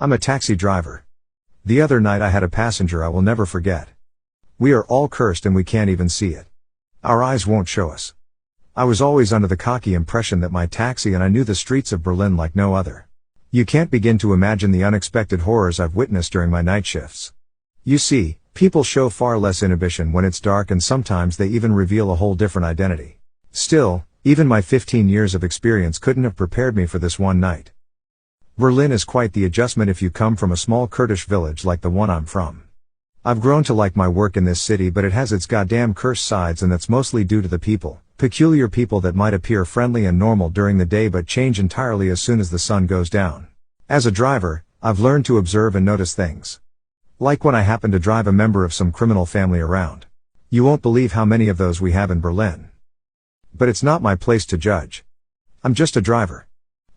I'm a taxi driver. The other night I had a passenger I will never forget. We are all cursed and we can't even see it. Our eyes won't show us. I was always under the cocky impression that my taxi and I knew the streets of Berlin like no other. You can't begin to imagine the unexpected horrors I've witnessed during my night shifts. You see, people show far less inhibition when it's dark, and sometimes they even reveal a whole different identity. Still, even my 15 years of experience couldn't have prepared me for this one night. Berlin is quite the adjustment if you come from a small Kurdish village like the one I'm from. I've grown to like my work in this city, but it has its goddamn cursed sides, and that's mostly due to the people. Peculiar people that might appear friendly and normal during the day but change entirely as soon as the sun goes down. As a driver, I've learned to observe and notice things. Like when I happen to drive a member of some criminal family around. You won't believe how many of those we have in Berlin. But it's not my place to judge. I'm just a driver.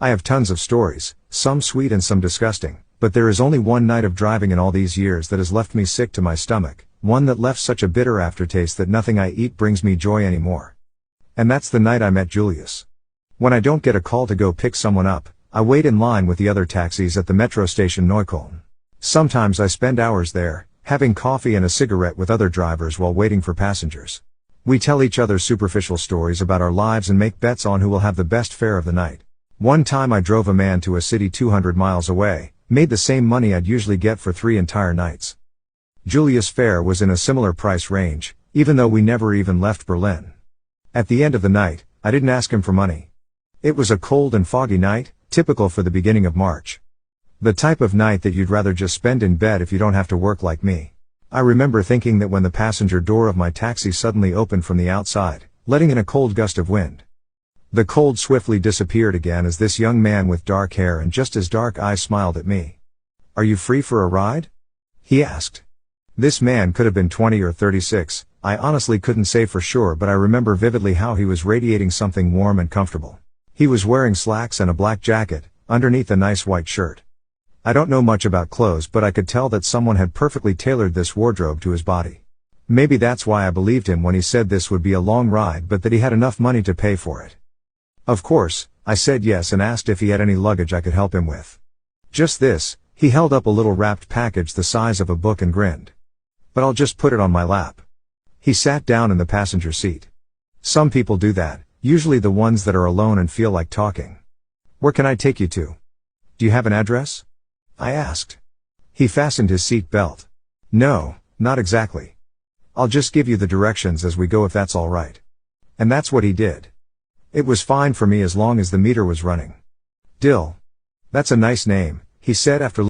I have tons of stories, some sweet and some disgusting, but there is only one night of driving in all these years that has left me sick to my stomach, one that left such a bitter aftertaste that nothing I eat brings me joy anymore. And that's the night I met Julius. When I don't get a call to go pick someone up, I wait in line with the other taxis at the metro station Neukölln. Sometimes I spend hours there, having coffee and a cigarette with other drivers while waiting for passengers. We tell each other superficial stories about our lives and make bets on who will have the best fare of the night. One time I drove a man to a city 200 miles away, made the same money I'd usually get for 3 entire nights. Julius' fare was in a similar price range, even though we never even left Berlin. At the end of the night, I didn't ask him for money. It was a cold and foggy night, typical for the beginning of March. The type of night that you'd rather just spend in bed if you don't have to work like me. I remember thinking that when the passenger door of my taxi suddenly opened from the outside, letting in a cold gust of wind. The cold swiftly disappeared again as this young man with dark hair and just as dark eyes smiled at me. "Are you free for a ride?" he asked. This man could have been 20 or 36, I honestly couldn't say for sure, but I remember vividly how he was radiating something warm and comfortable. He was wearing slacks and a black jacket, underneath a nice white shirt. I don't know much about clothes, but I could tell that someone had perfectly tailored this wardrobe to his body. Maybe that's why I believed him when he said this would be a long ride, but that he had enough money to pay for it. Of course, I said yes and asked if he had any luggage I could help him with. Just this. He held up a little wrapped package the size of a book and grinned. "But I'll just put it on my lap." He sat down in the passenger seat. Some people do that, usually the ones that are alone and feel like talking. "Where can I take you to? Do you have an address?" I asked. He fastened his seat belt. "No, not exactly. I'll just give you the directions as we go if that's all right." And that's what he did. It was fine for me as long as the meter was running. "Dill. That's a nice name," he said after